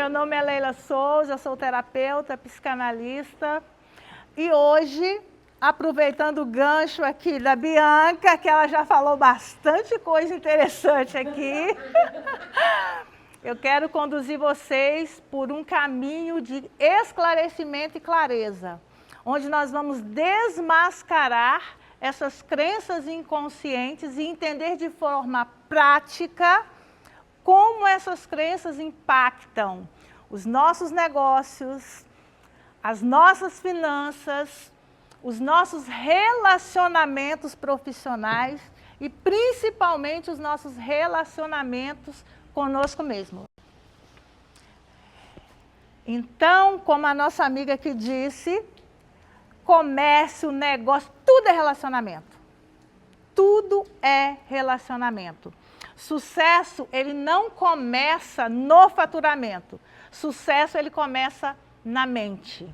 meu nome é Leila Souza, sou terapeuta, psicanalista. E hoje, aproveitando o gancho aqui da Bianca, que ela já falou bastante coisa interessante aqui, eu quero conduzir vocês por um caminho de esclarecimento e clareza, onde nós vamos desmascarar essas crenças inconscientes e entender de forma prática como essas crenças impactam os nossos negócios, as nossas finanças, os nossos relacionamentos profissionais e principalmente os nossos relacionamentos conosco mesmo. Então, como a nossa amiga aqui disse, comércio, negócio, tudo é relacionamento. Tudo é relacionamento. Sucesso, ele não começa no faturamento. Sucesso, ele começa na mente.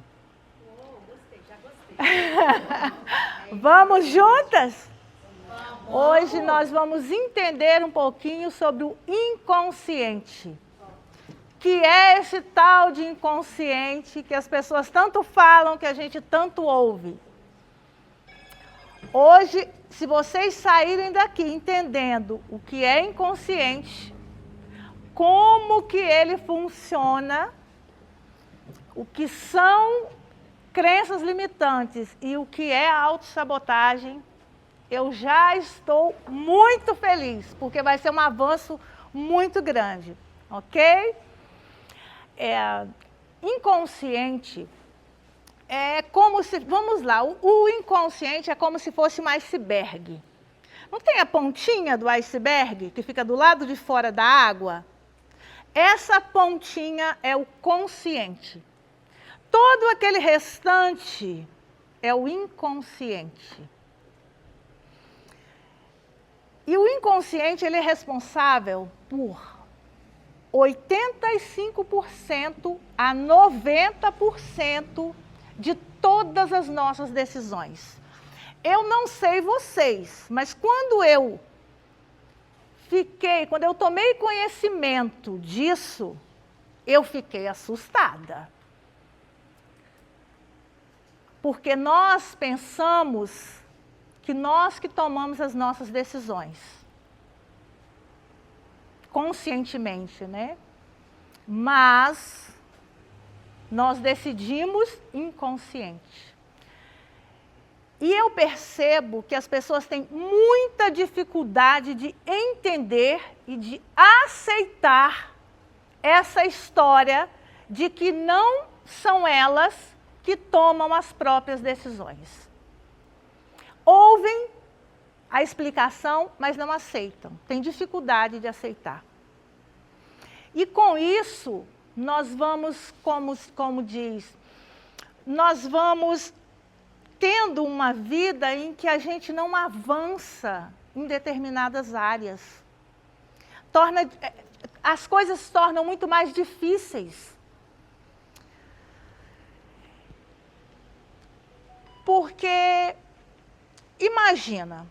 Gostei, já gostei. Vamos juntas? Hoje nós vamos entender um pouquinho sobre o inconsciente. Que é esse tal de inconsciente que as pessoas tanto falam, que a gente tanto ouve. Hoje, se vocês saírem daqui entendendo o que é inconsciente, como que ele funciona, o que são crenças limitantes e o que é autossabotagem, eu já estou muito feliz, porque vai ser um avanço muito grande, ok? Inconsciente é como se, vamos lá, o inconsciente é como se fosse um iceberg. Não tem a pontinha do iceberg que fica do lado de fora da água? Essa pontinha é o consciente. Todo aquele restante é o inconsciente. E o inconsciente, ele é responsável por 85% a 90% de todas as nossas decisões. Eu não sei vocês, mas quando eu tomei conhecimento disso, eu fiquei assustada. Porque nós pensamos que nós que tomamos as nossas decisões. Conscientemente, né? Mas nós decidimos inconsciente. E eu percebo que as pessoas têm muita dificuldade de entender e de aceitar essa história de que não são elas que tomam as próprias decisões. Ouvem a explicação, mas não aceitam. Têm dificuldade de aceitar. E com isso, nós vamos, como diz, nós vamos tendo uma vida em que a gente não avança em determinadas áreas. As coisas se tornam muito mais difíceis. Porque, imagina,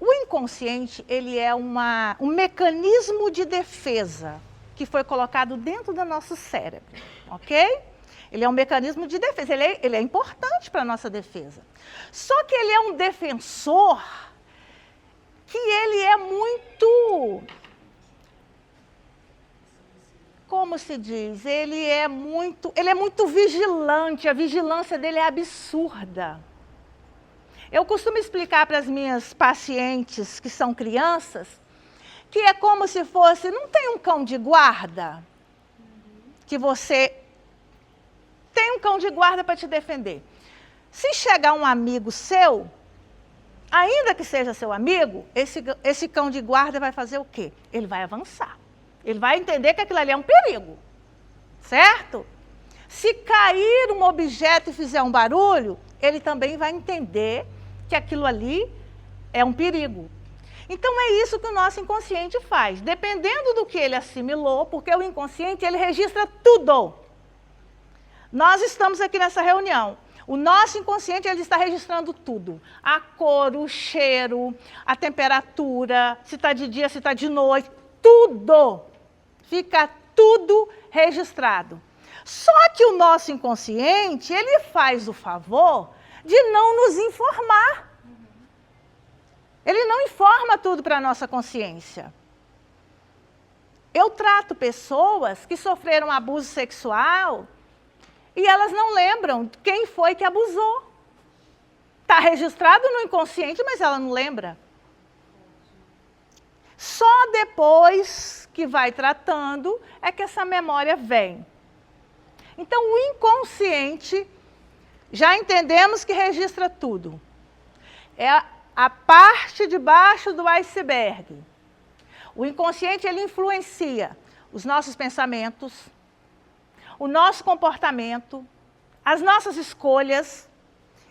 o inconsciente, ele é um mecanismo de defesa que foi colocado dentro do nosso cérebro, ok? Ele é um mecanismo de defesa, ele é importante para a nossa defesa. Só que ele é um defensor que ele é muito, como se diz, ele é muito vigilante, a vigilância dele é absurda. Eu costumo explicar para as minhas pacientes que são crianças, que é como se fosse, não tem um cão de guarda? Que você tem um cão de guarda para te defender. Se chegar um amigo seu, ainda que seja seu amigo, esse cão de guarda vai fazer o quê? Ele vai avançar. Ele vai entender que aquilo ali é um perigo. Certo? Se cair um objeto e fizer um barulho, ele também vai entender que aquilo ali é um perigo. Então é isso que o nosso inconsciente faz. Dependendo do que ele assimilou, porque o inconsciente, ele registra tudo. Nós estamos aqui nessa reunião. O nosso inconsciente, ele está registrando tudo. A cor, o cheiro, a temperatura, se está de dia, se está de noite, tudo. Fica tudo registrado. Só que o nosso inconsciente, ele faz o favor de não nos informar. Ele não informa tudo para a nossa consciência. Eu trato pessoas que sofreram abuso sexual e elas não lembram quem foi que abusou. Está registrado no inconsciente, mas ela não lembra. Só depois que vai tratando é que essa memória vem. Então, o inconsciente, já entendemos que registra tudo. É a parte de baixo do iceberg. O inconsciente, ele influencia os nossos pensamentos, o nosso comportamento, as nossas escolhas.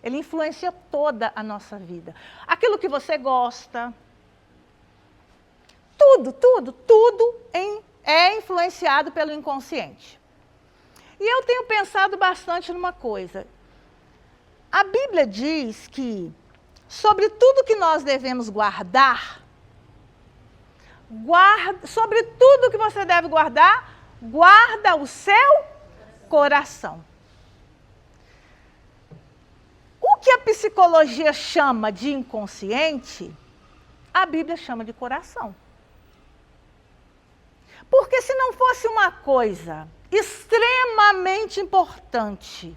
Ele influencia toda a nossa vida. Aquilo que você gosta, tudo é influenciado pelo inconsciente. E eu tenho pensado bastante numa coisa. A Bíblia diz que, sobre tudo que nós devemos guardar, sobre tudo que você deve guardar, guarda o seu coração. O que a psicologia chama de inconsciente, a Bíblia chama de coração. Porque se não fosse uma coisa extremamente importante,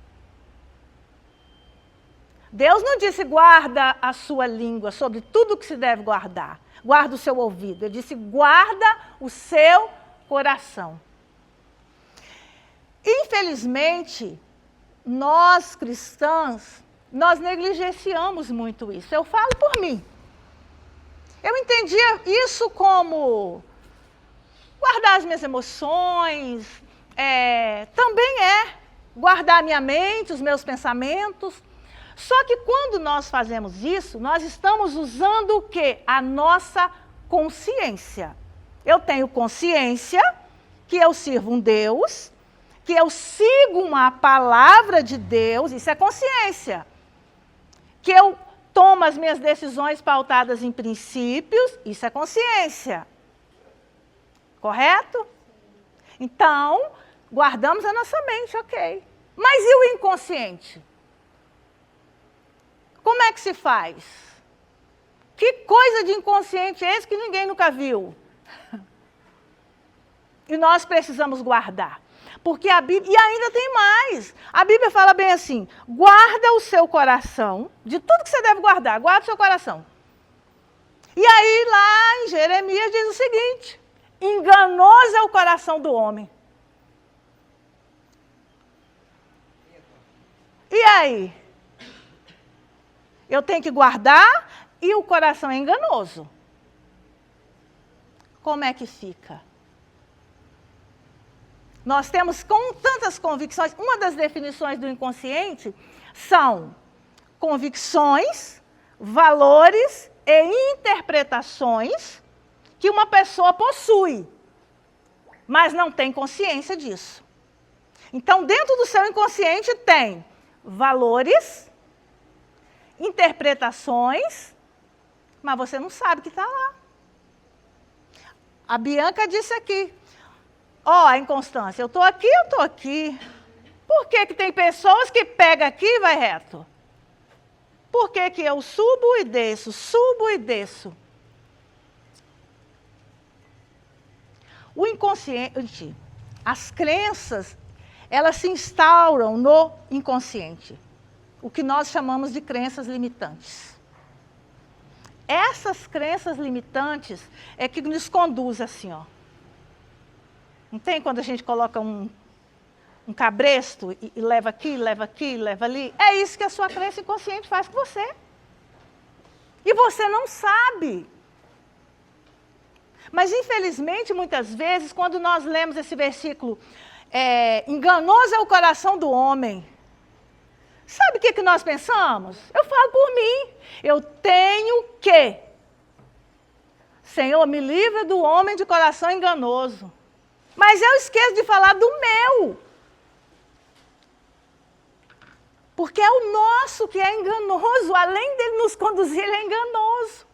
Deus não disse guarda a sua língua sobre tudo que se deve guardar. Guarda o seu ouvido. Ele disse guarda o seu coração. Infelizmente, nós cristãs, nós negligenciamos muito isso. Eu falo por mim. Eu entendia isso como guardar as minhas emoções, também guardar a minha mente, os meus pensamentos. Só que quando nós fazemos isso, nós estamos usando o quê? A nossa consciência. Eu tenho consciência que eu sirvo um Deus, que eu sigo uma palavra de Deus, isso é consciência. Que eu tomo as minhas decisões pautadas em princípios, isso é consciência. Correto? Então, guardamos a nossa mente, ok. Mas e o inconsciente? Como é que se faz? Que coisa de inconsciente é esse que ninguém nunca viu? E nós precisamos guardar. Porque a Bíblia, e ainda tem mais, a Bíblia fala bem assim, guarda o seu coração, de tudo que você deve guardar, guarda o seu coração. E aí lá em Jeremias diz o seguinte, enganoso é o coração do homem. E aí? Eu tenho que guardar e o coração é enganoso. Como é que fica? Nós temos com tantas convicções, uma das definições do inconsciente são convicções, valores e interpretações que uma pessoa possui, mas não tem consciência disso. Então, dentro do seu inconsciente tem valores, interpretações, mas você não sabe que está lá. A Bianca disse aqui, ó, a inconstância, eu estou aqui. Por que que tem pessoas que pegam aqui e vai reto? Por que que eu subo e desço? O inconsciente, as crenças, elas se instauram no inconsciente. O que nós chamamos de crenças limitantes. Essas crenças limitantes é que nos conduz assim, ó. Não tem quando a gente coloca um cabresto e leva aqui, leva ali? É isso que a sua crença inconsciente faz com você. E você não sabe. Mas, infelizmente, muitas vezes, quando nós lemos esse versículo, enganoso é o coração do homem. Sabe o que nós pensamos? Eu falo por mim. Eu tenho que. Senhor, me livra do homem de coração enganoso. Mas eu esqueço de falar do meu. Porque é o nosso que é enganoso. Além dele nos conduzir, ele é enganoso.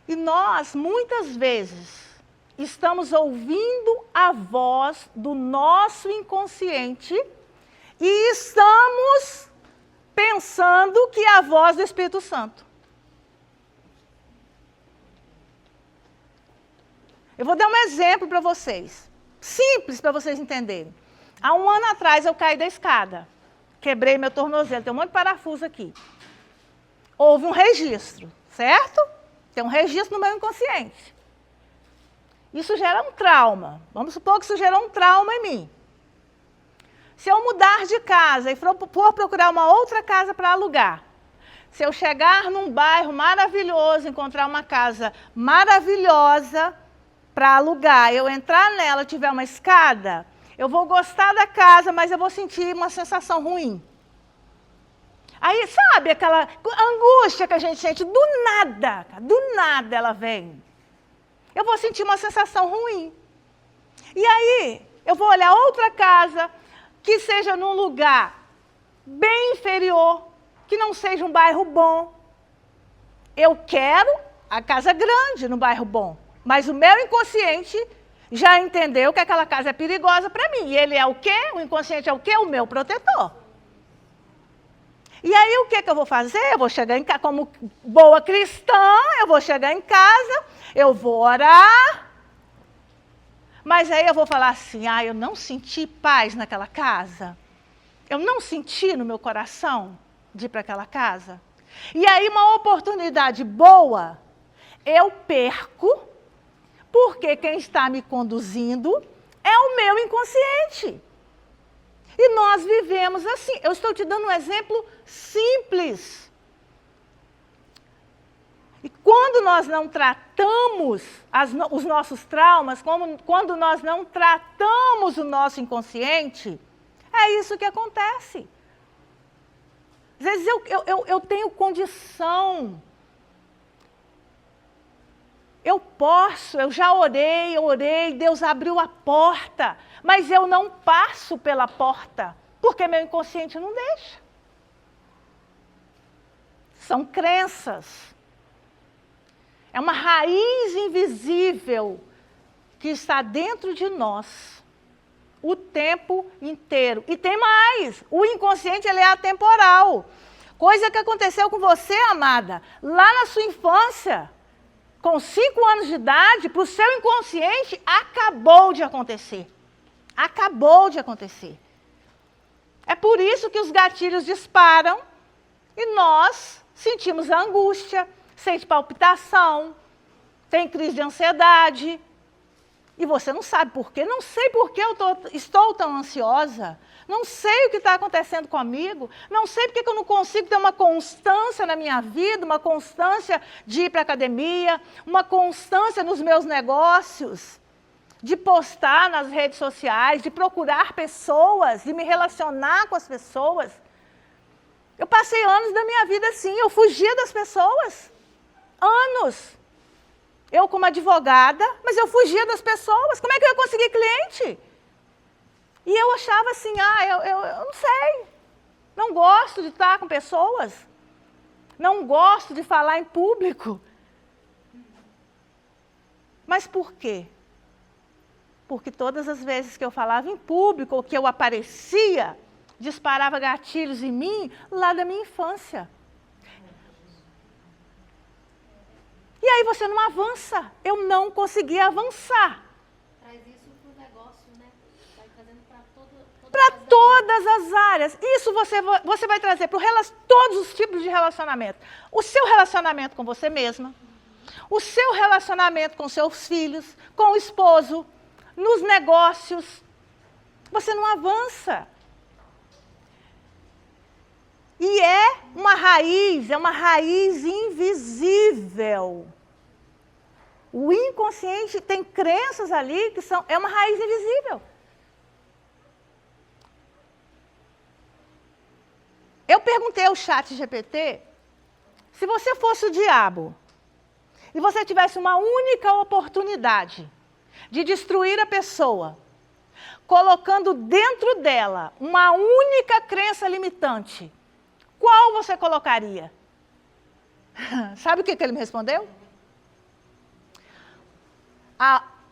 E nós, muitas vezes, estamos ouvindo a voz do nosso inconsciente e estamos pensando que é a voz do Espírito Santo. Eu vou dar um exemplo para vocês, simples para vocês entenderem. Há um ano atrás eu caí da escada, quebrei meu tornozelo, tem um monte de parafuso aqui. Houve um registro, certo? Tem um registro no meu inconsciente. Isso gera um trauma. Vamos supor que isso gerou um trauma em mim. Se eu mudar de casa e for procurar uma outra casa para alugar, se eu chegar num bairro maravilhoso, encontrar uma casa maravilhosa para alugar, eu entrar nela, tiver uma escada, eu vou gostar da casa, mas eu vou sentir uma sensação ruim. Aí, sabe aquela angústia que a gente sente do nada ela vem. Eu vou sentir uma sensação ruim. E aí, eu vou olhar outra casa que seja num lugar bem inferior, que não seja um bairro bom. Eu quero a casa grande no bairro bom, mas o meu inconsciente já entendeu que aquela casa é perigosa para mim. E ele é o quê? O inconsciente é o quê? O meu protetor. E aí o que eu vou fazer? Eu vou chegar em casa, como boa cristã, eu vou chegar em casa, eu vou orar, mas aí eu vou falar assim, eu não senti paz naquela casa, eu não senti no meu coração de ir para aquela casa. E aí uma oportunidade boa, eu perco, porque quem está me conduzindo é o meu inconsciente. E nós vivemos assim. Eu estou te dando um exemplo simples. E quando nós não tratamos os nossos traumas, quando nós não tratamos o nosso inconsciente, é isso que acontece. Às vezes eu tenho condição. Eu já orei, Deus abriu a porta, mas eu não passo pela porta, porque meu inconsciente não deixa. São crenças. É uma raiz invisível que está dentro de nós o tempo inteiro. E tem mais, o inconsciente ele é atemporal. Coisa que aconteceu com você, amada, lá na sua infância. Com 5 anos de idade, para o seu inconsciente, acabou de acontecer. Acabou de acontecer. É por isso que os gatilhos disparam e nós sentimos a angústia, sente palpitação, tem crise de ansiedade. E você não sabe por quê. Não sei por que estou tão ansiosa. Não sei o que está acontecendo comigo. Não sei porque eu não consigo ter uma constância na minha vida, uma constância de ir para a academia, uma constância nos meus negócios, de postar nas redes sociais, de procurar pessoas, de me relacionar com as pessoas. Eu passei anos da minha vida assim, eu fugia das pessoas. Anos. Eu como advogada, mas eu fugia das pessoas. Como é que eu ia conseguir cliente? E eu achava assim, eu não sei, não gosto de estar com pessoas, não gosto de falar em público. Mas por quê? Porque todas as vezes que eu falava em público, ou que eu aparecia, disparava gatilhos em mim, lá da minha infância. E aí você não avança, eu não conseguia avançar. Traz isso para o negócio, né? Vai trazendo para todas as áreas. Isso você vai trazer para todos os tipos de relacionamento. O seu relacionamento com você mesma, o seu relacionamento com seus filhos, com o esposo, nos negócios. Você não avança. E é uma raiz invisível. O inconsciente tem crenças ali que é uma raiz invisível. Eu perguntei ao ChatGPT, se você fosse o diabo e você tivesse uma única oportunidade de destruir a pessoa, colocando dentro dela uma única crença limitante, qual você colocaria? Sabe o que ele me respondeu?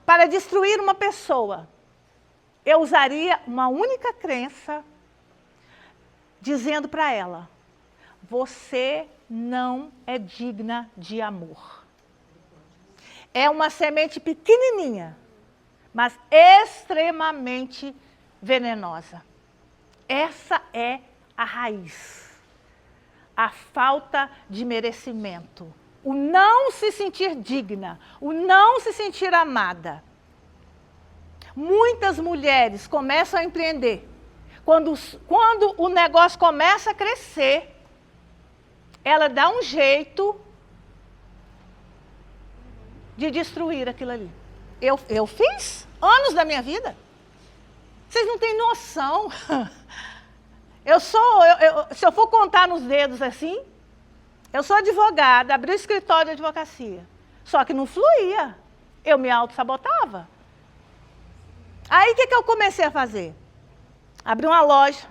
para destruir uma pessoa, eu usaria uma única crença, dizendo para ela: você não é digna de amor. É uma semente pequenininha, mas extremamente venenosa. Essa é a raiz. A falta de merecimento. O não se sentir digna, o não se sentir amada. Muitas mulheres começam a empreender. Quando o negócio começa a crescer, ela dá um jeito de destruir aquilo ali. Eu fiz anos da minha vida. Vocês não têm noção. Se eu for contar nos dedos assim, eu sou advogada, abri um escritório de advocacia. Só que não fluía. Eu me auto-sabotava. Aí o que eu comecei a fazer? Abri uma loja.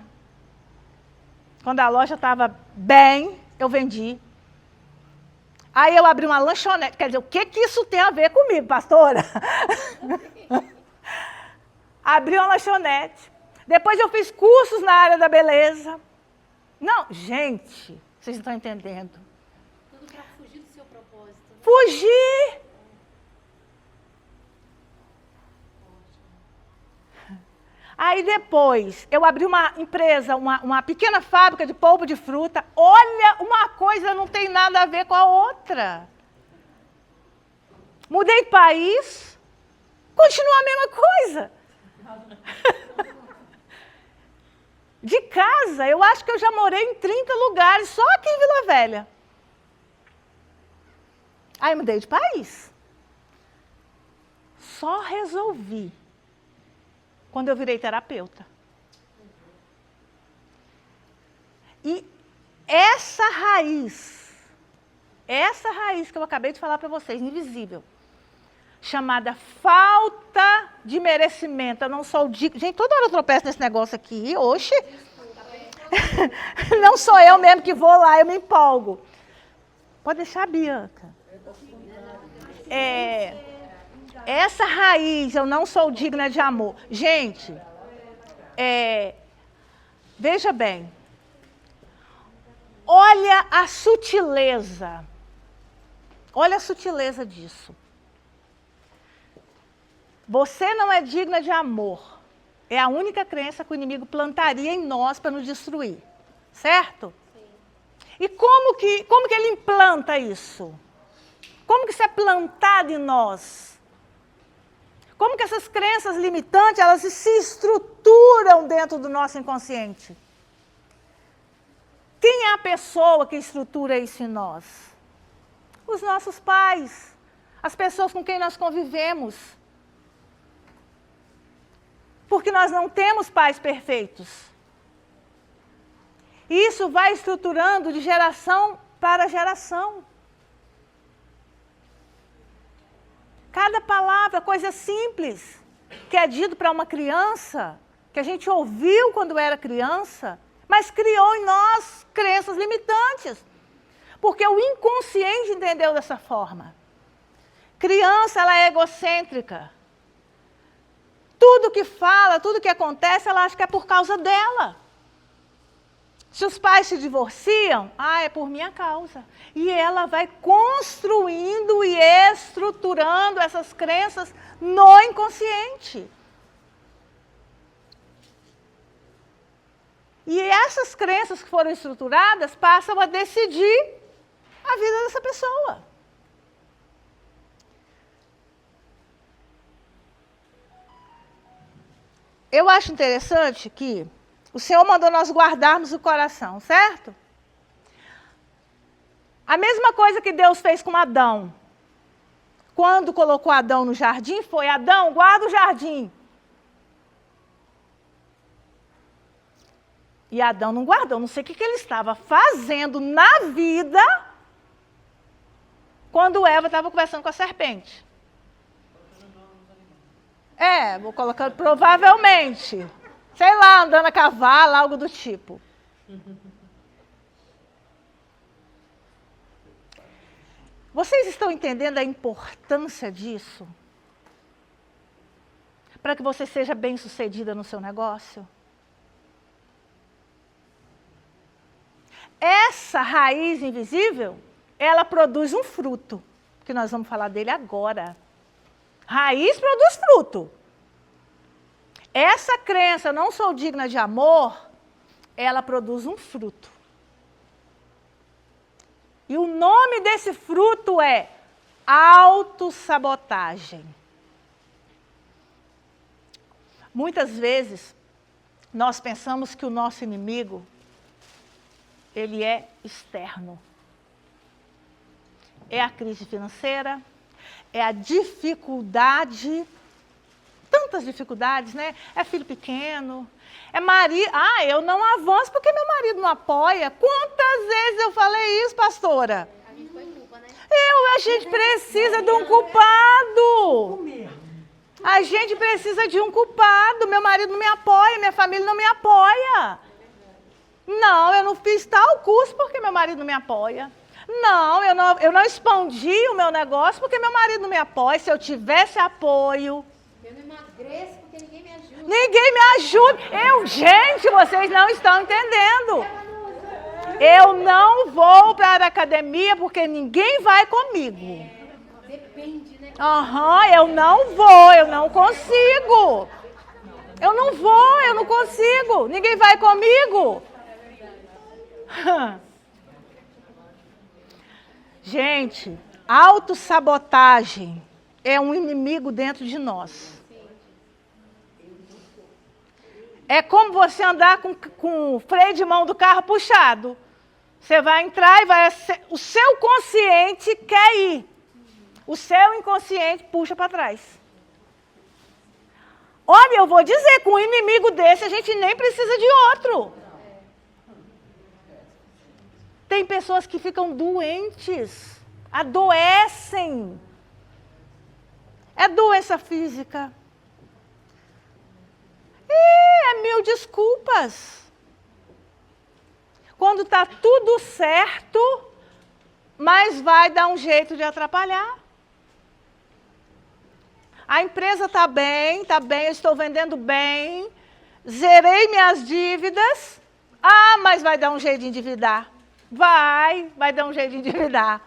Quando a loja estava bem, eu vendi. Aí eu abri uma lanchonete. Quer dizer, o que isso tem a ver comigo, pastora? Abri uma lanchonete. Depois eu fiz cursos na área da beleza. Não, gente, vocês não estão entendendo. Tudo para fugir do seu propósito. Né? Fugir! Aí depois, eu abri uma empresa, uma pequena fábrica de polvo de fruta. Olha, uma coisa não tem nada a ver com a outra. Mudei de país, continua a mesma coisa. De casa, eu acho que eu já morei em 30 lugares, só aqui em Vila Velha. Aí mudei de país. Só resolvi quando eu virei terapeuta. E essa raiz que eu acabei de falar para vocês, invisível, chamada falta de merecimento. Eu não sou digna. Gente, toda hora eu tropeço nesse negócio aqui. Oxe. Não sou eu mesmo que vou lá, eu me empolgo. Pode deixar, Bianca. Essa raiz, eu não sou digna de amor. Gente, veja bem. Olha a sutileza. Olha a sutileza disso. Você não é digna de amor. É a única crença que o inimigo plantaria em nós para nos destruir. Certo? Sim. E como que ele implanta isso? Como que isso é plantado em nós? Como que essas crenças limitantes, elas se estruturam dentro do nosso inconsciente? Quem é a pessoa que estrutura isso em nós? Os nossos pais. As pessoas com quem nós convivemos. Porque nós não temos pais perfeitos. Isso vai estruturando de geração para geração. Cada palavra, coisa simples, que é dito para uma criança, que a gente ouviu quando era criança, mas criou em nós crenças limitantes. Porque o inconsciente entendeu dessa forma. Criança, ela é egocêntrica. Tudo que fala, tudo que acontece, ela acha que é por causa dela. Se os pais se divorciam, é por minha causa. E ela vai construindo e estruturando essas crenças no inconsciente. E essas crenças que foram estruturadas passam a decidir a vida dessa pessoa. Eu acho interessante que o Senhor mandou nós guardarmos o coração, certo? A mesma coisa que Deus fez com Adão. Quando colocou Adão no jardim, foi: Adão, guarda o jardim. E Adão não guardou, não sei o que ele estava fazendo na vida quando Eva estava conversando com a serpente. Vou colocando provavelmente. Sei lá, andando a cavalo, algo do tipo. Vocês estão entendendo a importância disso? para que você seja bem-sucedida no seu negócio? Essa raiz invisível, ela produz um fruto, que nós vamos falar dele agora. Raiz produz fruto. Essa crença, não sou digna de amor, ela produz um fruto. E o nome desse fruto é autossabotagem. Muitas vezes, nós pensamos que o nosso inimigo, ele é externo. É a crise financeira, é a dificuldade, tantas dificuldades, né? É filho pequeno, é marido. Ah, eu não avanço porque meu marido não apoia. Quantas vezes eu falei isso, pastora? A gente foi culpa, né? A gente precisa de um culpado. A gente precisa de um culpado. Meu marido não me apoia, minha família não me apoia. Não, eu não fiz tal curso porque meu marido não me apoia. Não, eu não expandi o meu negócio porque meu marido não me apoia. Se eu tivesse apoio... Eu não emagreço porque ninguém me ajuda. Ninguém me ajuda. Gente, vocês não estão entendendo. Eu não vou para a academia porque ninguém vai comigo. Depende, né? Eu não vou, eu não consigo. Eu não vou, eu não consigo. Ninguém vai comigo. Gente, autossabotagem é um inimigo dentro de nós. É como você andar com o freio de mão do carro puxado. Você vai entrar e o seu consciente quer ir. O seu inconsciente puxa para trás. Olha, eu vou dizer, com um inimigo desse a gente nem precisa de outro. Tem pessoas que ficam doentes, adoecem. É doença física. É 1000 desculpas. Quando está tudo certo, mas vai dar um jeito de atrapalhar. A empresa está bem, eu estou vendendo bem, zerei minhas dívidas. Mas vai dar um jeito de endividar. Vai dar um jeito de endividar.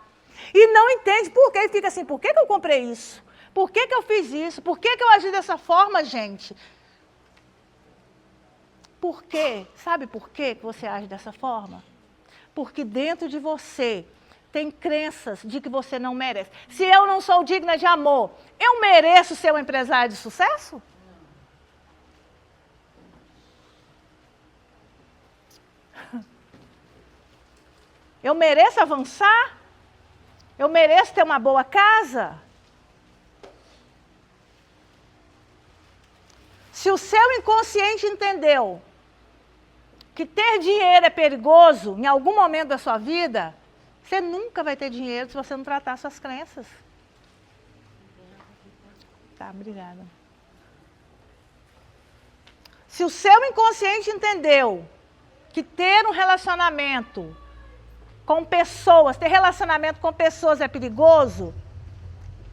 E não entende por quê. E fica assim, por que eu comprei isso? Por que eu fiz isso? Por que eu agi dessa forma, gente? Por quê? Sabe por quê que você age dessa forma? Porque dentro de você tem crenças de que você não merece. Se eu não sou digna de amor, eu mereço ser um empresário de sucesso? Eu mereço avançar? Eu mereço ter uma boa casa? Se o seu inconsciente entendeu que ter dinheiro é perigoso em algum momento da sua vida, você nunca vai ter dinheiro se você não tratar suas crenças. Tá, obrigada. Se o seu inconsciente entendeu que ter um relacionamento com pessoas, ter relacionamento com pessoas é perigoso,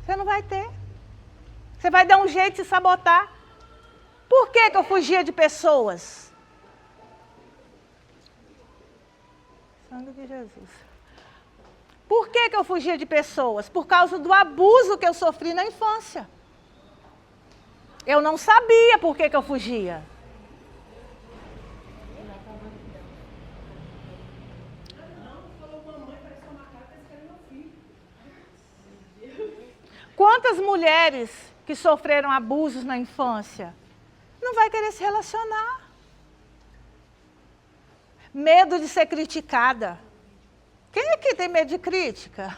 você não vai ter. Você vai dar um jeito de se sabotar. Por que eu fugia de pessoas? Sangue de Jesus. Por que eu fugia de pessoas? Por causa do abuso que eu sofri na infância. Eu não sabia por que eu fugia. Quantas mulheres que sofreram abusos na infância não vai querer se relacionar? Medo de ser criticada. Quem aqui tem medo de crítica?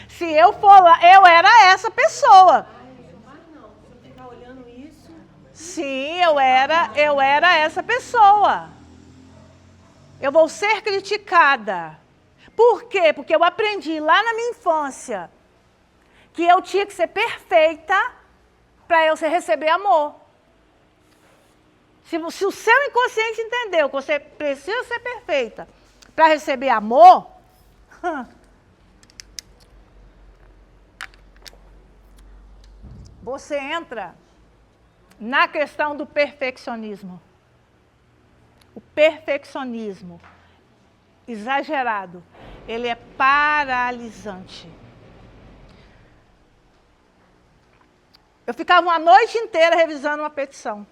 Se eu for lá, eu era essa pessoa. Sim, eu era essa pessoa. Eu vou ser criticada. Por quê? Porque eu aprendi lá na minha infância que eu tinha que ser perfeita para eu receber amor. Se o seu inconsciente entendeu que você precisa ser perfeita para receber amor, você entra na questão do perfeccionismo. O perfeccionismo exagerado, ele é paralisante. Eu ficava uma noite inteira revisando uma petição.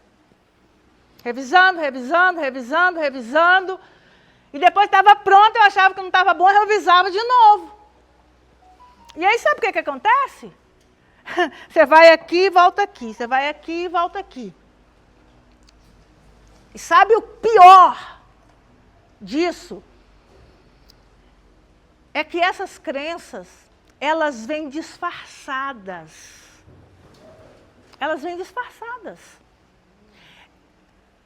Revisando. E depois estava pronta, eu achava que não estava bom, eu revisava de novo. E aí sabe o que acontece? Você vai aqui e volta aqui. Você vai aqui e volta aqui. E sabe o pior disso? É que essas crenças, elas vêm disfarçadas. Elas vêm disfarçadas.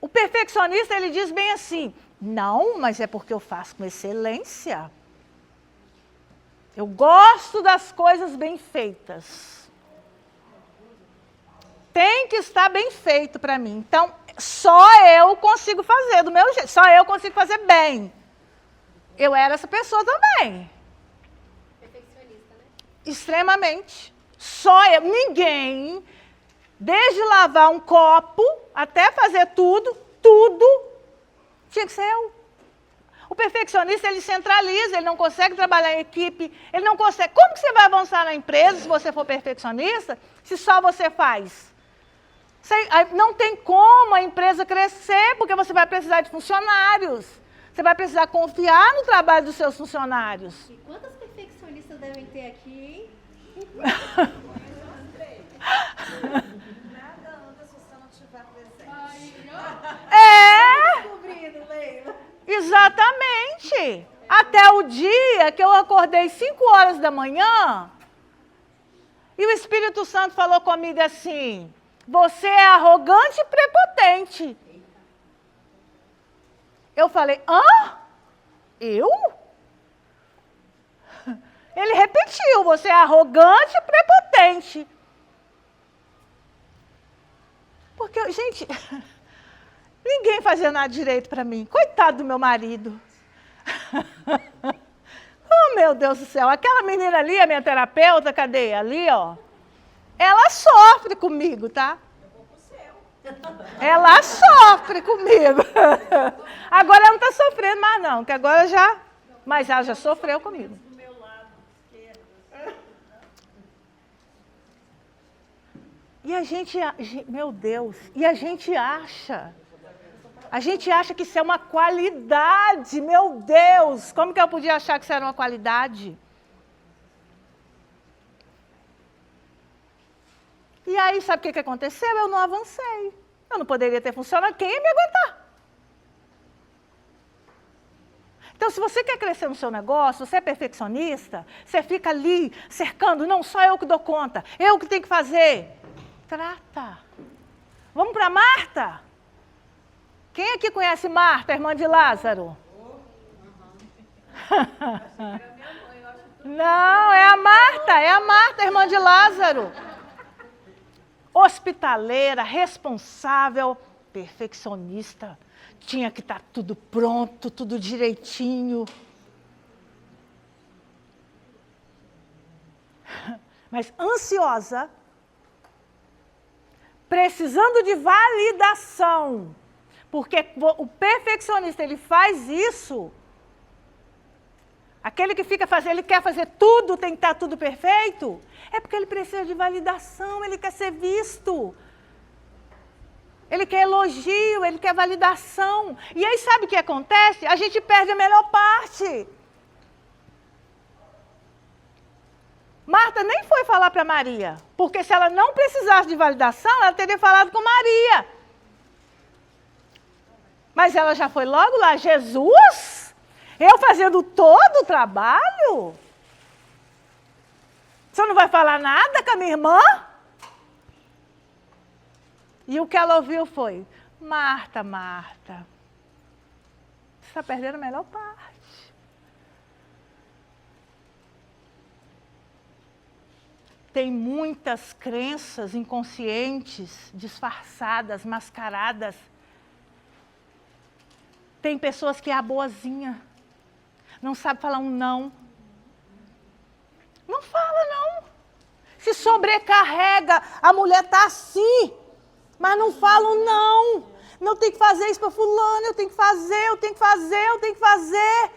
O perfeccionista, ele diz bem assim, não, mas é porque eu faço com excelência. Eu gosto das coisas bem feitas. Tem que estar bem feito para mim. Então, só eu consigo fazer do meu jeito, só eu consigo fazer bem. Eu era essa pessoa também. Perfeccionista, né? Extremamente. Só eu, ninguém, desde lavar um copo até fazer tudo, tinha que ser eu. O perfeccionista, ele centraliza, ele não consegue trabalhar em equipe, ele não consegue. Como que você vai avançar na empresa se você for perfeccionista, se só você faz? Não tem como a empresa crescer, porque você vai precisar de funcionários. Você vai precisar confiar no trabalho dos seus funcionários. E quantas perfeccionistas devem ter aqui, hein? Nada anda se você não estiver presente. É, Descobrindo, Leila. exatamente. Até o dia que eu acordei 5 horas da manhã, e o Espírito Santo falou comigo assim, você é arrogante e prepotente. Eu falei, hã? Eu? Ele repetiu, você é arrogante e prepotente. Porque, gente, ninguém fazia nada direito para mim. Coitado do meu marido. Oh, meu Deus do céu. Aquela menina ali, a minha terapeuta, cadê? Ali, ó. Ela sofre comigo, tá? Ela sofre comigo. Agora ela não está sofrendo mais não, que agora já... Mas ela já sofreu comigo. Do meu lado esquerdo. E a gente, meu Deus, e a gente acha que isso é uma qualidade, meu Deus, como que eu podia achar que isso era uma qualidade? E aí, sabe o que aconteceu? Eu não avancei, eu não poderia ter funcionado, quem ia me aguentar? Então, se você quer crescer no seu negócio, você é perfeccionista, você fica ali cercando, não, só eu que dou conta, eu que tenho que fazer. Trata. Vamos para Marta? Quem aqui conhece Marta, irmã de Lázaro? Não, é a Marta, irmã de Lázaro. Hospitaleira, responsável, perfeccionista. Tinha que estar tudo pronto, tudo direitinho. Mas ansiosa, precisando de validação. Porque o perfeccionista, ele faz isso. Aquele que fica fazendo, ele quer fazer tudo, tem que estar tudo perfeito. É porque ele precisa de validação, ele quer ser visto. Ele quer elogio, ele quer validação. E aí sabe o que acontece? A gente perde a melhor parte. Marta nem foi falar para Maria, porque se ela não precisasse de validação, ela teria falado com Maria. Mas ela já foi logo lá, Jesus? Eu fazendo todo o trabalho? Você não vai falar nada com a minha irmã? E o que ela ouviu foi, Marta, Marta, você está perdendo a melhor parte. Tem muitas crenças inconscientes, disfarçadas, mascaradas. Tem pessoas que é a boazinha, não sabe falar um não. Não fala não. se sobrecarrega. A mulher está assim, mas não fala um não. Não tem que fazer isso para fulano, eu tenho que fazer, eu tenho que fazer, eu tenho que fazer.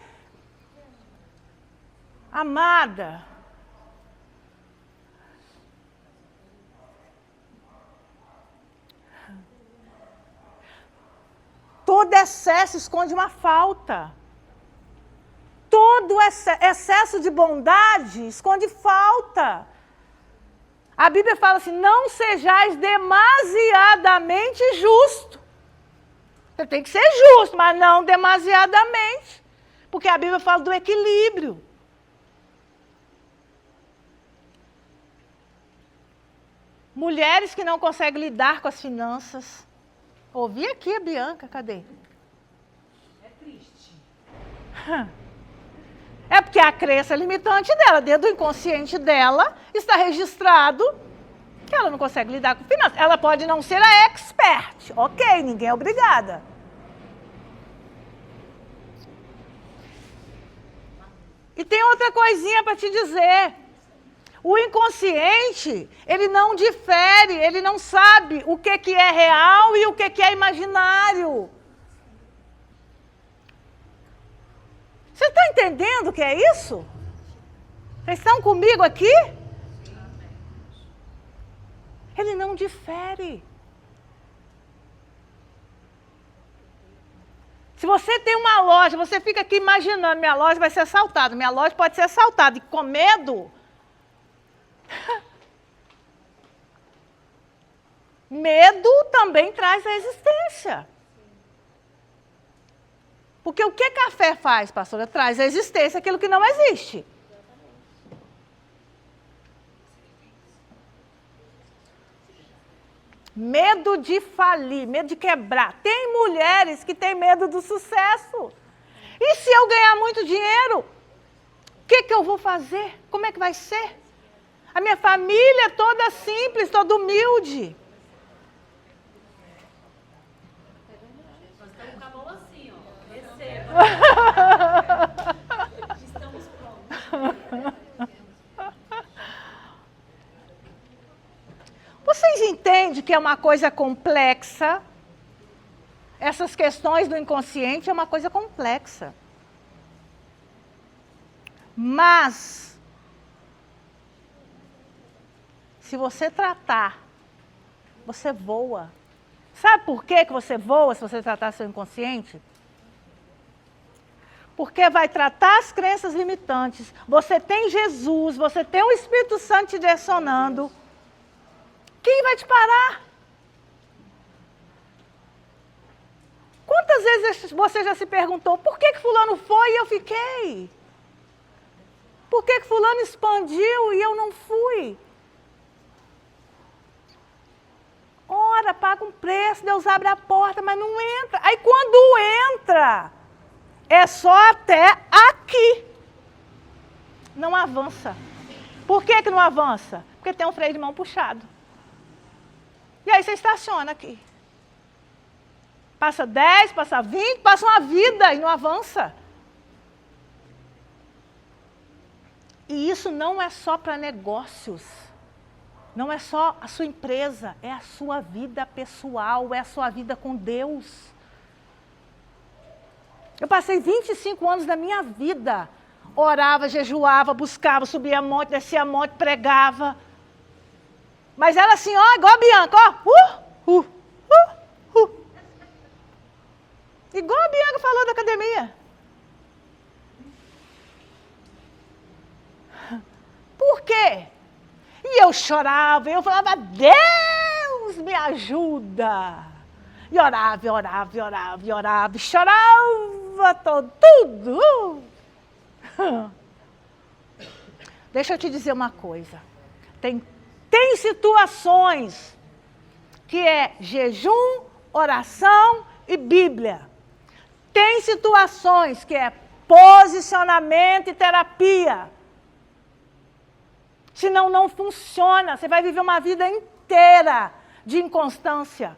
Amada, todo excesso esconde uma falta. Todo excesso de bondade esconde falta. A Bíblia fala assim, não sejais demasiadamente justo. Você tem que ser justo, mas não demasiadamente. Porque a Bíblia fala do equilíbrio. Mulheres que não conseguem lidar com as finanças. Ouvi aqui a Bianca, cadê? É triste. É porque a crença limitante dela, dentro do inconsciente dela, está registrado que ela não consegue lidar com finanças. Ela pode não ser a expert, ok, ninguém é obrigada. E tem outra coisinha para te dizer. O inconsciente, ele não difere, ele não sabe o que é real e o que é imaginário. Você está entendendo o que é isso? Vocês estão comigo aqui? Ele não difere. Se você tem uma loja, você fica aqui imaginando, minha loja vai ser assaltada, minha loja pode ser assaltada, e com medo... Medo também traz a existência. Porque o que café faz, pastora? Traz a existência aquilo que não existe. Medo de falir, medo de quebrar. Tem mulheres que têm medo do sucesso. E se eu ganhar muito dinheiro, o que eu vou fazer? Como é que vai ser? A minha família é toda simples, toda humilde. Nós estamos com a mão assim, ó. Receba. Estamos prontos. Vocês entendem que é uma coisa complexa? Essas questões do inconsciente é uma coisa complexa. Mas, se você tratar, você voa. Sabe por que você voa se você tratar seu inconsciente? Porque vai tratar as crenças limitantes. Você tem Jesus, você tem o Espírito Santo te direcionando. Quem vai te parar? Quantas vezes você já se perguntou, por que fulano foi e eu fiquei? Por que fulano expandiu e eu não fui? Ora, paga um preço, Deus abre a porta, mas não entra. Aí quando entra, é só até aqui. Não avança. Por que não avança? Porque tem um freio de mão puxado. E aí você estaciona aqui. Passa 10, passa 20, passa uma vida e não avança. E isso não é só para negócios. Não é só a sua empresa, é a sua vida pessoal, é a sua vida com Deus. Eu passei 25 anos da minha vida. Orava, jejuava, buscava, subia monte, descia monte, pregava. Mas era assim, ó, igual a Bianca, ó. Igual a Bianca falou da academia. Por quê? E eu chorava, eu falava, Deus me ajuda. E orava, e orava, e orava, e orava, e chorava tudo. Deixa eu te dizer uma coisa. Tem situações que é jejum, oração e Bíblia. Tem situações que é posicionamento e terapia. Senão não funciona. Você vai viver uma vida inteira de inconstância.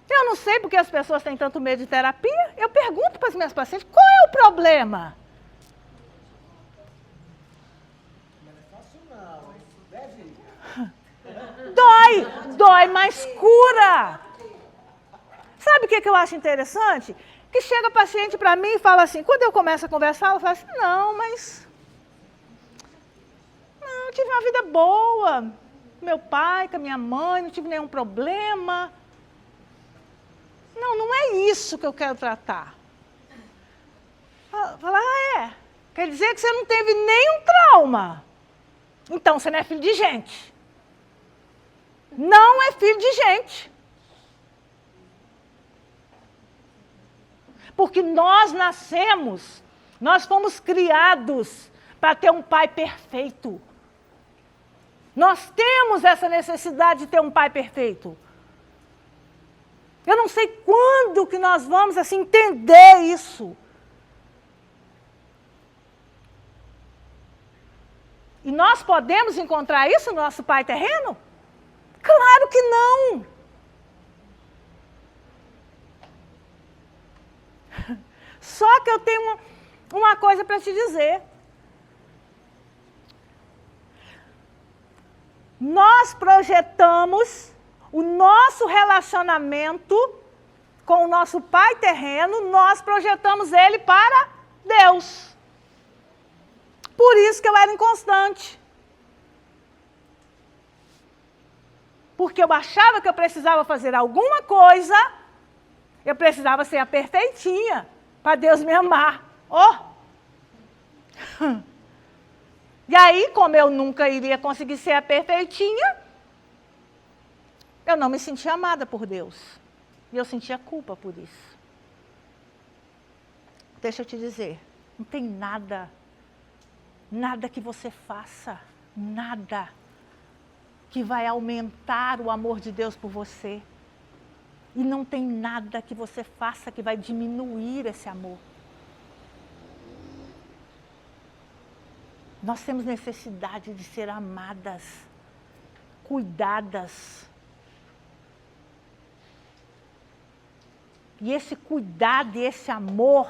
Eu não sei porque as pessoas têm tanto medo de terapia. Eu pergunto para as minhas pacientes, qual é o problema? Dói, mas cura. Sabe o que eu acho interessante? Que chega paciente para mim e fala assim, quando eu começo a conversar, eu falo assim, não, eu tive uma vida boa, meu pai, com a minha mãe, não tive nenhum problema. Não é isso que eu quero tratar. Fala, quer dizer que você não teve nenhum trauma. Então você não é filho de gente. Não é filho de gente. Porque nós nascemos, nós fomos criados para ter um pai perfeito. Nós temos essa necessidade de ter um pai perfeito. Eu não sei quando que nós vamos assim entender isso. E nós podemos encontrar isso no nosso pai terreno? Claro que não. Só que eu tenho uma coisa para te dizer. Nós projetamos o nosso relacionamento com o nosso pai terreno, nós projetamos ele para Deus. Por isso que eu era inconstante. Porque eu achava que eu precisava fazer alguma coisa, eu precisava ser a perfeitinha, para Deus me amar. E aí, como eu nunca iria conseguir ser a perfeitinha, eu não me sentia amada por Deus. E eu sentia culpa por isso. Deixa eu te dizer, não tem nada que você faça, nada que vai aumentar o amor de Deus por você. E não tem nada que você faça que vai diminuir esse amor. Nós temos necessidade de ser amadas, cuidadas. E esse cuidado e esse amor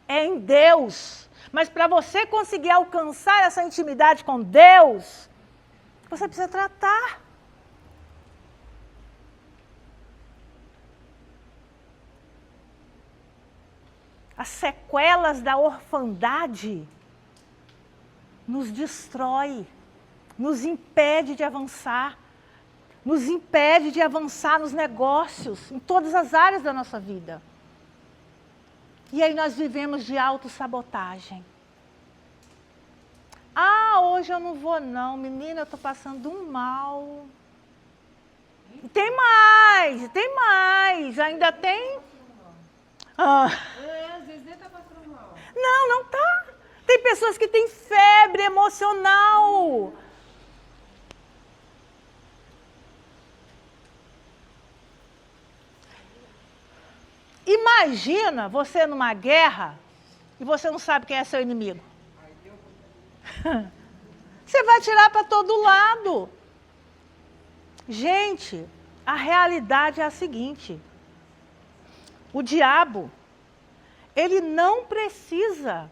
é em Deus. Mas para você conseguir alcançar essa intimidade com Deus, você precisa tratar. As sequelas da orfandade nos destrói, nos impede de avançar, nos impede de avançar nos negócios, em todas as áreas da nossa vida. E aí nós vivemos de autossabotagem. Hoje eu não vou não, menina, eu estou passando um mal. Tem mais, ainda tem... Às vezes nem está passando mal. Não tá. Tem pessoas que têm febre emocional. Imagina você numa guerra e você não sabe quem é seu inimigo. Você vai atirar para todo lado. Gente, a realidade é a seguinte. O diabo, ele não precisa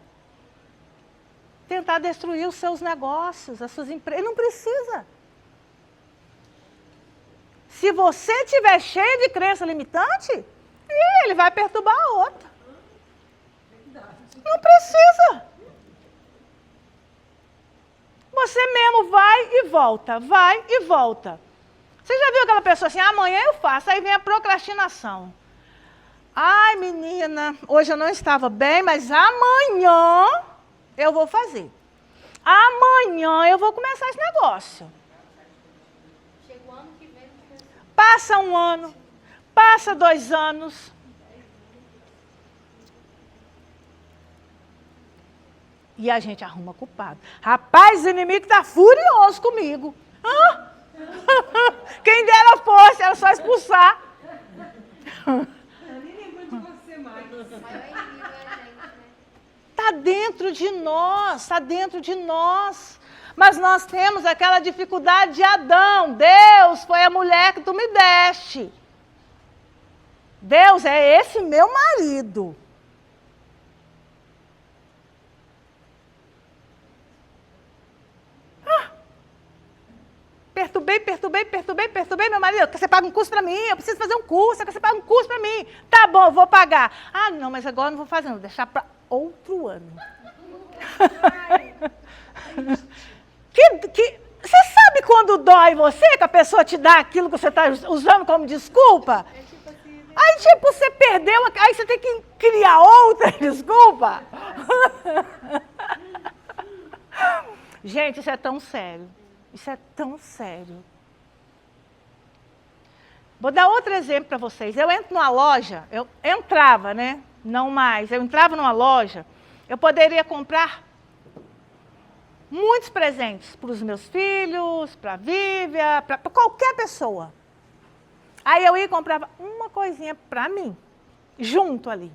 tentar destruir os seus negócios, as suas empresas. Ele não precisa. Se você estiver cheio de crença limitante, ele vai perturbar a outra. Não precisa. Você mesmo vai e volta, vai e volta. Você já viu aquela pessoa assim, amanhã eu faço, aí vem a procrastinação. Ai, menina, hoje eu não estava bem, mas amanhã eu vou fazer. Amanhã eu vou começar esse negócio. Chega o ano que vem. Passa um ano, passa 2 anos. E a gente arruma culpado. Rapaz, o inimigo está furioso comigo. Quem dera fosse, era só expulsar. Está dentro de nós, está dentro de nós. Mas nós temos aquela dificuldade de Adão. Deus, foi a mulher que tu me deste. Deus, é esse meu marido. perturbei meu marido. Você paga um curso para mim, eu preciso fazer um curso, você paga um curso para mim. Tá bom, vou pagar. Ah, não, mas agora não vou fazer, vou deixar para outro ano. Você sabe quando dói você, que a pessoa te dá aquilo que você está usando como desculpa? Aí, tipo, você perdeu, aí você tem que criar outra desculpa. Gente, isso é tão sério. Isso é tão sério. Vou dar outro exemplo para vocês. Eu entro numa loja, eu entrava, né? Não mais. Eu entrava numa loja, eu poderia comprar muitos presentes para os meus filhos, para a Vívia, para qualquer pessoa. Aí eu ia e comprava uma coisinha para mim, junto ali.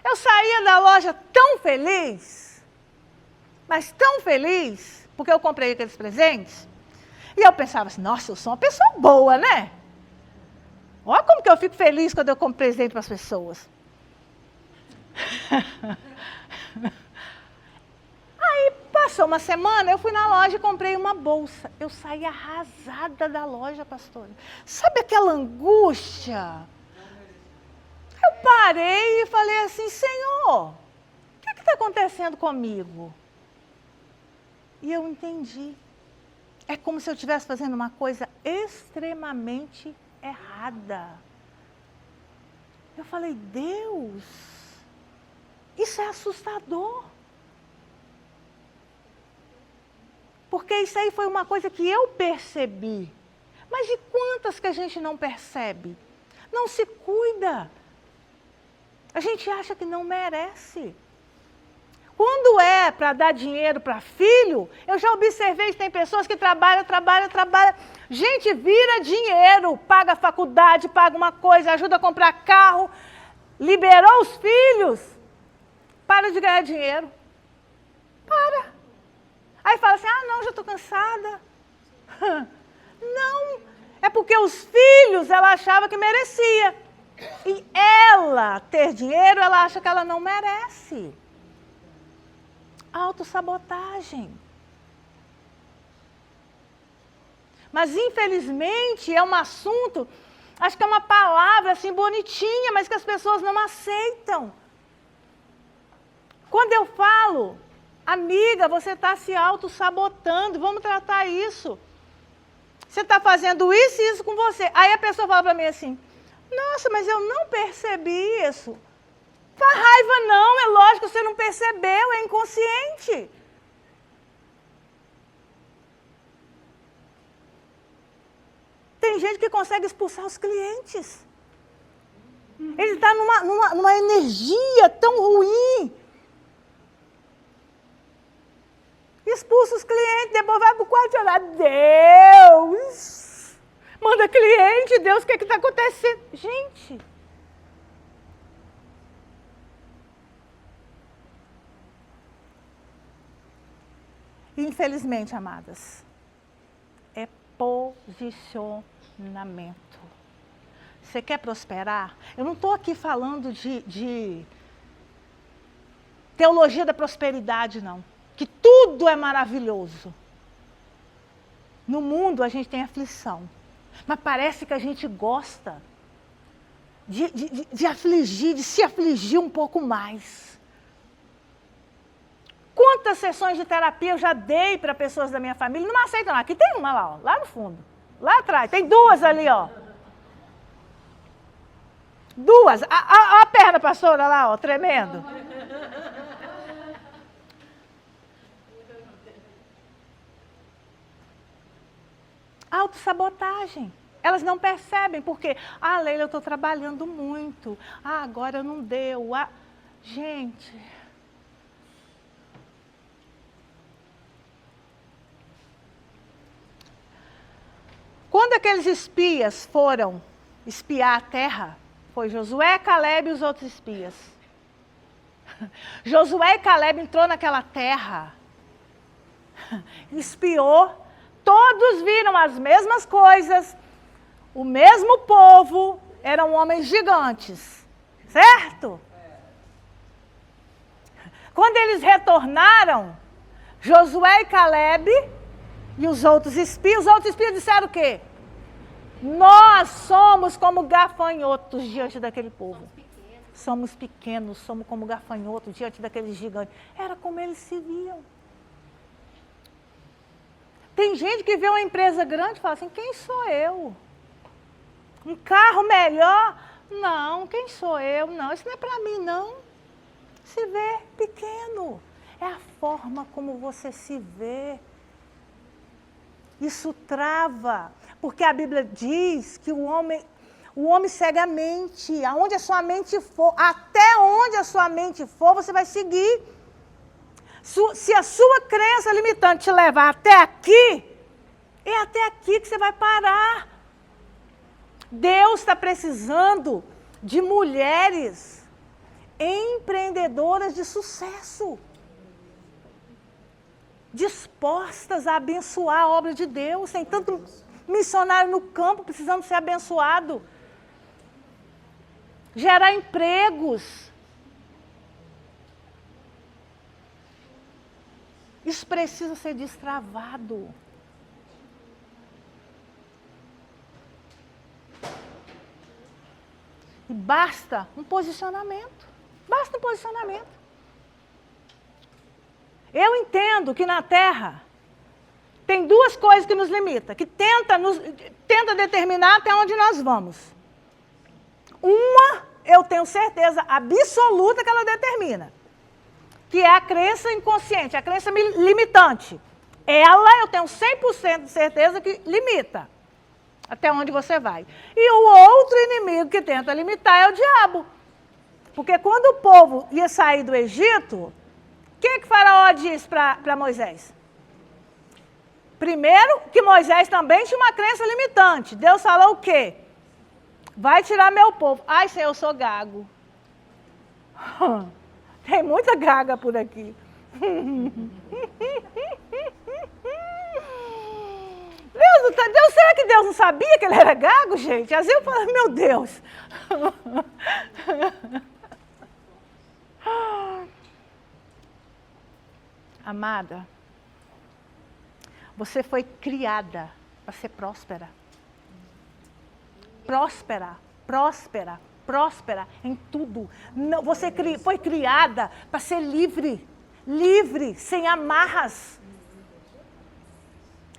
Eu saía da loja tão feliz, mas tão feliz, porque eu comprei aqueles presentes, e eu pensava assim, nossa, eu sou uma pessoa boa, né? Olha como que eu fico feliz quando eu compro presente para as pessoas. Aí passou uma semana, eu fui na loja e comprei uma bolsa. Eu saí arrasada da loja, pastora. Sabe aquela angústia? Eu parei e falei assim, Senhor, o que está acontecendo comigo? E eu entendi. É como se eu estivesse fazendo uma coisa extremamente errada. Eu falei, Deus, isso é assustador. Porque isso aí foi uma coisa que eu percebi. Mas e quantas que a gente não percebe? Não se cuida. A gente acha que não merece. Quando é para dar dinheiro para filho, eu já observei que tem pessoas que trabalham. Gente, vira dinheiro, paga a faculdade, paga uma coisa, ajuda a comprar carro, liberou os filhos, para de ganhar dinheiro. Para. Aí fala assim, ah, não, já estou cansada. Não, é porque os filhos ela achava que merecia. E ela ter dinheiro, ela acha que ela não merece. Autossabotagem. Mas infelizmente é um assunto, acho que é uma palavra assim bonitinha, mas que as pessoas não aceitam. Quando eu falo, amiga, você está se autossabotando, vamos tratar isso. Você está fazendo isso e isso com você. Aí a pessoa fala para mim assim, nossa, mas eu não percebi isso. Não há raiva não, é lógico que você não percebeu, é inconsciente. Tem gente que consegue expulsar os clientes. Ele está numa energia tão ruim. Expulsa os clientes, depois vai para o quarto e orar. Deus! Manda cliente, Deus, o que está acontecendo? Gente... Infelizmente, amadas, é posicionamento. Você quer prosperar? Eu não estou aqui falando de teologia da prosperidade, não. Que tudo é maravilhoso. No mundo a gente tem aflição, mas parece que a gente gosta de afligir, de se afligir um pouco mais. Quantas sessões de terapia eu já dei para pessoas da minha família, não aceitam não. Aqui tem uma lá, ó, lá no fundo, lá atrás, tem duas ali, ó. Duas, a perna, pastora, lá, ó, tremendo. Autossabotagem. Elas não percebem, porque, Leila, eu estou trabalhando muito, agora não deu, gente... Quando aqueles espias foram espiar a terra, foi Josué, Calebe e os outros espias. Josué e Calebe entrou naquela terra, espiou, todos viram as mesmas coisas, o mesmo povo, eram homens gigantes, certo? Quando eles retornaram, Josué e Calebe E os outros espias disseram o quê? Nós somos como gafanhotos diante daquele povo. Somos pequenos, somos como gafanhotos diante daqueles gigantes. Era como eles se viam. Tem gente que vê uma empresa grande e fala assim, quem sou eu? Um carro melhor? Não, quem sou eu? Não, isso não é para mim, não. Se vê pequeno. É a forma como você se vê. Isso trava, porque a Bíblia diz que o homem segue a mente. Aonde a sua mente for, até onde a sua mente for, você vai seguir. Se a sua crença limitante te levar até aqui, é até aqui que você vai parar. Deus está precisando de mulheres empreendedoras de sucesso, dispostas a abençoar a obra de Deus. Tem tanto missionário no campo precisando ser abençoado. Gerar empregos. Isso precisa ser destravado. E basta um posicionamento. Basta um posicionamento. Eu entendo que na Terra tem duas coisas que nos limitam, que tenta determinar até onde nós vamos. Uma, eu tenho certeza absoluta que ela determina, que é a crença inconsciente, a crença limitante. Ela, eu tenho 100% de certeza que limita até onde você vai. E o outro inimigo que tenta limitar é o diabo. Porque quando o povo ia sair do Egito, o que Faraó disse para Moisés? Primeiro, que Moisés também tinha uma crença limitante. Deus falou o quê? Vai tirar meu povo. Ai, Senhor, eu sou gago. Tem muita gaga por aqui. Deus, será que Deus não sabia que ele era gago, gente? Às vezes eu falo, meu Deus. Amada, você foi criada para ser próspera. Próspera, próspera, próspera em tudo. Não, você foi criada para ser livre. Livre, sem amarras.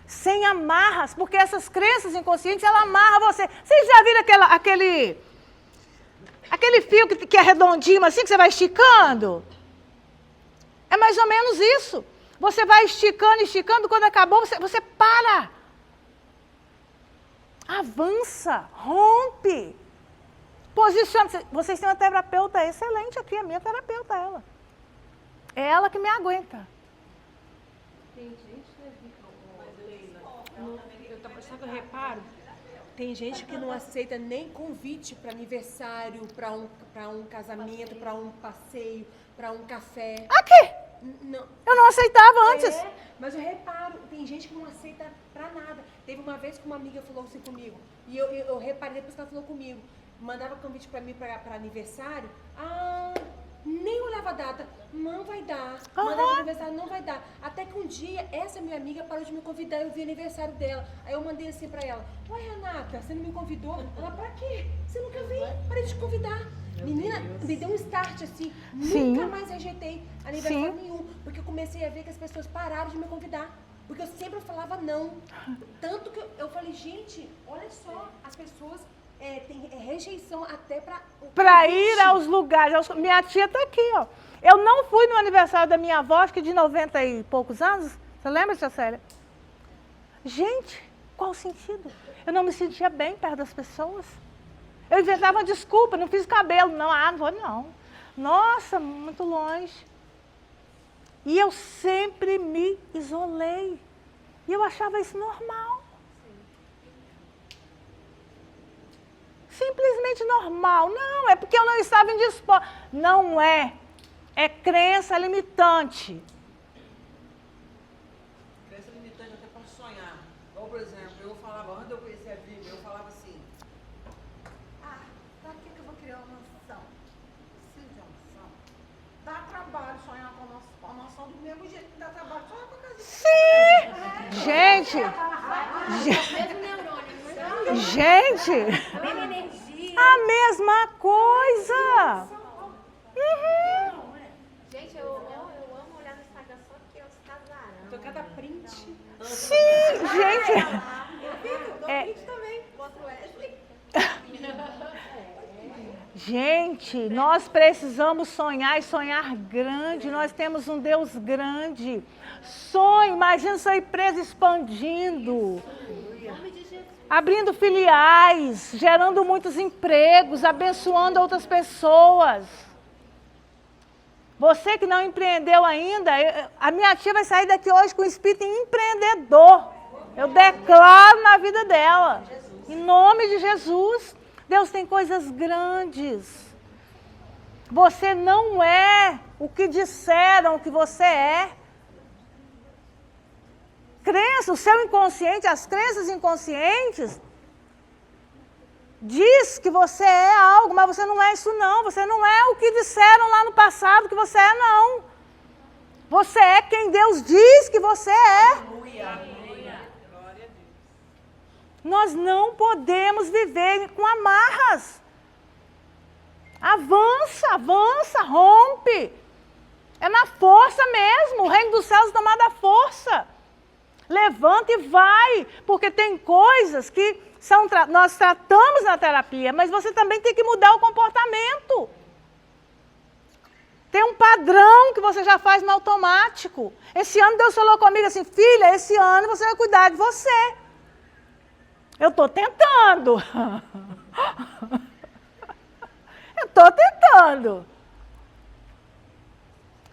Sem amarras, porque essas crenças inconscientes, ela amarra você. Vocês já viram aquele fio que é redondinho, assim, que você vai esticando? É mais ou menos isso. Você vai esticando, esticando, quando acabou, você para. Avança, rompe. Posiciona. Vocês têm uma terapeuta excelente aqui, a minha terapeuta, ela. É ela que me aguenta. Tem gente, né, sabe, eu reparo, tem gente que não aceita nem convite para aniversário, para um casamento, para um passeio, para um café. Aqui! Não. Eu não aceitava antes. Mas eu reparo, tem gente que não aceita pra nada. Teve uma vez que uma amiga falou assim comigo, e eu reparei depois que ela falou comigo, mandava convite pra mim pra aniversário, nem olhava a data, não vai dar, mandava aniversário, não vai dar. Até que um dia, essa minha amiga parou de me convidar, eu vi aniversário dela. Aí eu mandei assim pra ela, ué Renata, você não me convidou? Ela, pra quê? Você nunca veio, parei de te convidar. Menina, me deu um start assim, nunca mais rejeitei aniversário nenhum, porque eu comecei a ver que as pessoas pararam de me convidar, porque eu sempre falava não, tanto que eu falei, gente, olha só, as pessoas têm rejeição até para ir aos lugares, minha tia está aqui, ó, eu não fui no aniversário da minha avó, acho que de 90 e poucos anos, você lembra, tia Célia? Gente, qual o sentido? Eu não me sentia bem perto das pessoas. Eu inventava uma desculpa, não fiz cabelo, não vou não. Nossa, muito longe. E eu sempre me isolei. E eu achava isso normal. Simplesmente normal. Não, é porque eu não estava indisposta. Não é. É crença limitante. Crença limitante até para sonhar. Ou, por exemplo, eu falava, antes de eu conhecer a Bíblia, eu falava assim, pra que eu vou criar uma mansão? Preciso de uma mansão. Dá trabalho sonhar com a mansão do mesmo jeito que dá trabalho sonhar com a casinha. Sim! Gente, Gente, Mesmo neurônio, né? gente, Mesma energia. a mesma coisa. Uhum. Gente, eu amo olhar no Instagram só porque os casarão. Tô cada print. Sim, gente. É, Print também. Mostra o Wesley. gente, nós precisamos sonhar e sonhar grande. Nós temos um Deus grande. Sonhe, imagina sua empresa expandindo, Em nome de Jesus. abrindo filiais, gerando muitos empregos, abençoando outras pessoas. Você que não empreendeu ainda, a minha tia vai sair daqui hoje com o espírito empreendedor. Eu declaro na vida dela. Em nome de Jesus. Deus tem coisas grandes. Você não é o que disseram que você é. Crença, o seu inconsciente, as crenças inconscientes, diz que você é algo, mas você não é isso não. Você não é o que disseram lá no passado que você é, não. Você é quem Deus diz que você é. Aleluia. Nós não podemos viver com amarras. Avança, avança, rompe. É na força mesmo. O reino dos céus é tomado à força. Levanta e vai. Porque tem coisas que nós tratamos na terapia, mas você também tem que mudar o comportamento. Tem um padrão que você já faz no automático. Esse ano Deus falou comigo assim, filha, esse ano você vai cuidar de você. Eu estou tentando. Eu estou tentando.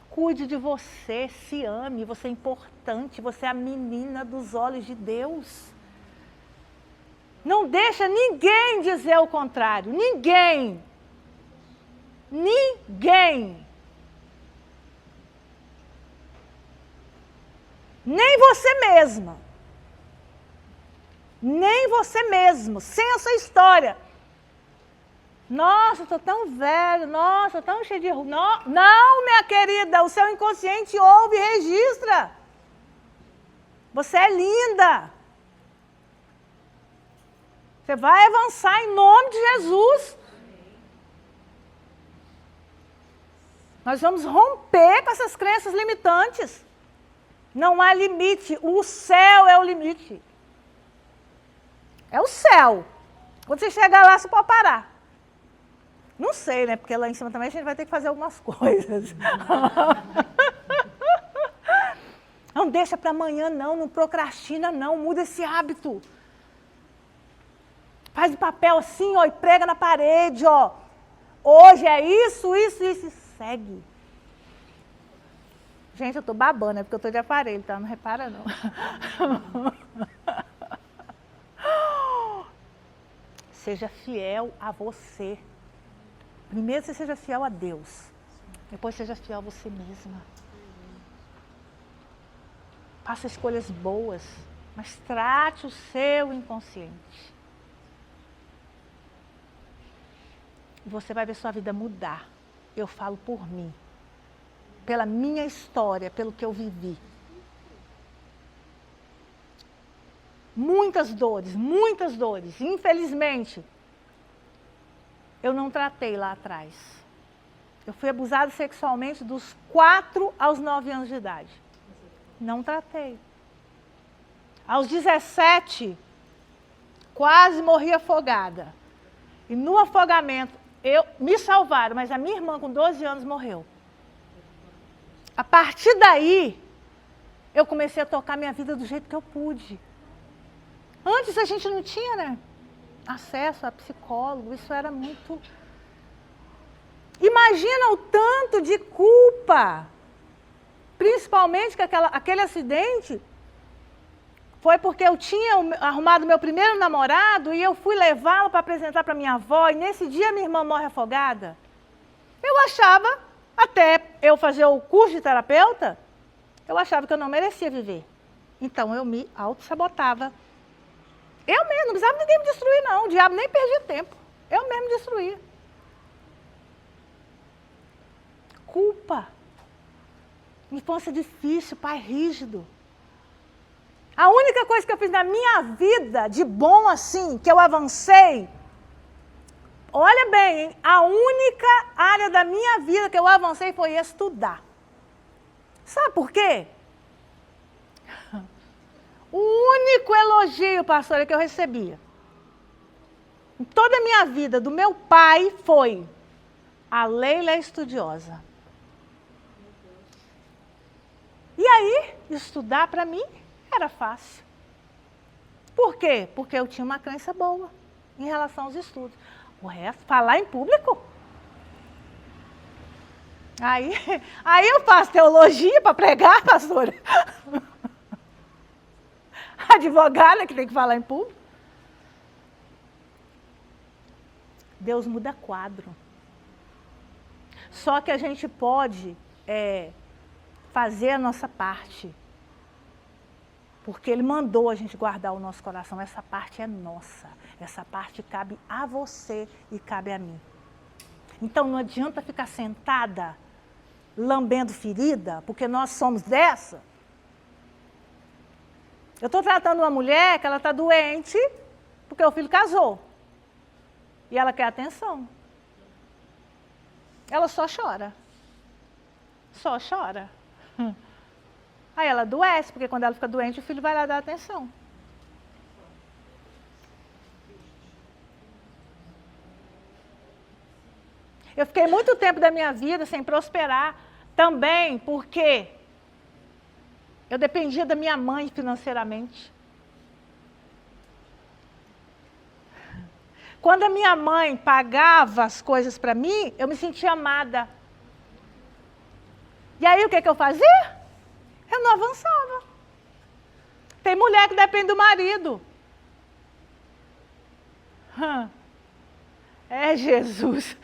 Cuide de você, se ame, você é importante, você é a menina dos olhos de Deus. Não deixa ninguém dizer o contrário, ninguém. Ninguém. Nem você mesma. Nem você mesmo, sem a sua história. Nossa, estou tão velho, nossa, tão cheio de... Não, minha querida, o seu inconsciente ouve e registra. Você é linda. Você vai avançar em nome de Jesus. Nós vamos romper com essas crenças limitantes. Não há limite, o céu é o limite. É o céu. Quando você chegar lá, você pode parar. Não sei, né? Porque lá em cima também a gente vai ter que fazer algumas coisas. Não deixa para amanhã, não procrastina, não. Muda esse hábito. Faz de papel assim, ó, e prega na parede, ó. Hoje é isso, isso, isso, e segue. Gente, eu tô babando, é porque eu tô de aparelho, tá? Não repara, não. Seja fiel a você. Primeiro você seja fiel a Deus. Depois seja fiel a você mesma. Faça escolhas boas, mas trate o seu inconsciente. Você vai ver sua vida mudar. Eu falo por mim. Pela minha história, pelo que eu vivi. Muitas dores, muitas dores. Infelizmente, eu não tratei lá atrás. Eu fui abusada sexualmente dos 4 aos 9 anos de idade. Não tratei. Aos 17, quase morri afogada. E no afogamento, me salvaram, mas a minha irmã com 12 anos morreu. A partir daí, eu comecei a tocar minha vida do jeito que eu pude. Antes a gente não tinha, né, acesso a psicólogo, isso era muito... Imagina o tanto de culpa, principalmente que aquele acidente foi porque eu tinha arrumado meu primeiro namorado e eu fui levá-lo para apresentar para minha avó e nesse dia minha irmã morre afogada. Eu achava, até eu fazer o curso de terapeuta, eu achava que eu não merecia viver. Então eu me auto-sabotava. Eu mesmo, não precisava ninguém me destruir não, o diabo nem perdia tempo. Eu mesmo destruía. Culpa. Infância difícil, pai rígido. A única coisa que eu fiz na minha vida de bom assim, que eu avancei, olha bem, hein? A única área da minha vida que eu avancei foi estudar. Sabe por quê? O único elogio, pastora, que eu recebia em toda a minha vida do meu pai foi: a Leila é estudiosa. E aí, estudar para mim era fácil. Por quê? Porque eu tinha uma crença boa em relação aos estudos. O resto, falar em público. Aí eu faço teologia para pregar, pastora. Advogada que tem que falar em público. Deus muda quadro. Só que a gente pode fazer a nossa parte. Porque Ele mandou a gente guardar o nosso coração. Essa parte é nossa. Essa parte cabe a você e cabe a mim. Então não adianta ficar sentada, lambendo ferida, porque nós somos dessa. Eu estou tratando uma mulher que ela está doente, porque o filho casou. E ela quer atenção. Ela só chora. Só chora. Aí ela adoece, porque quando ela fica doente, o filho vai lá dar atenção. Eu fiquei muito tempo da minha vida sem prosperar, também porque eu dependia da minha mãe financeiramente. Quando a minha mãe pagava as coisas para mim, eu me sentia amada. E aí o que eu fazia? Eu não avançava. Tem mulher que depende do marido. É Jesus.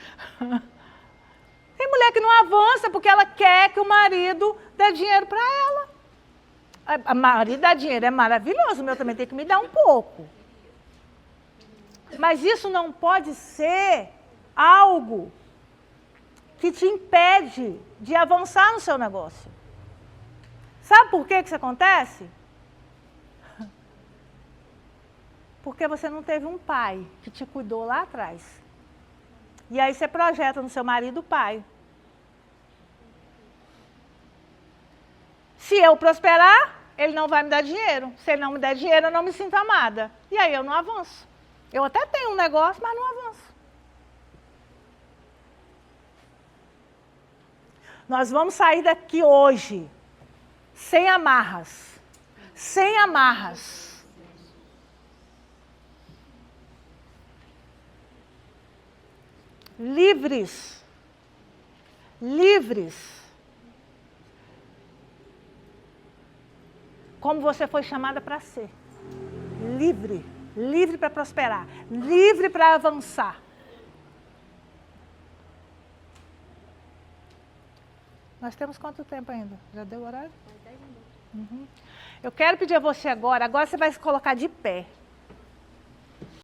Tem mulher que não avança porque ela quer que o marido dê dinheiro para ela. O marido dá dinheiro, é maravilhoso, o meu também tem que me dar um pouco. Mas isso não pode ser algo que te impede de avançar no seu negócio. Sabe por que isso acontece? Porque você não teve um pai que te cuidou lá atrás. E aí você projeta no seu marido o pai. Se eu prosperar, ele não vai me dar dinheiro. Se ele não me der dinheiro, eu não me sinto amada. E aí eu não avanço. Eu até tenho um negócio, mas não avanço. Nós vamos sair daqui hoje sem amarras. Sem amarras. Livres. Livres. Como você foi chamada para ser. Livre. Livre para prosperar. Livre para avançar. Nós temos quanto tempo ainda? Já deu o horário? 10 minutos. Eu quero pedir a você agora você vai se colocar de pé.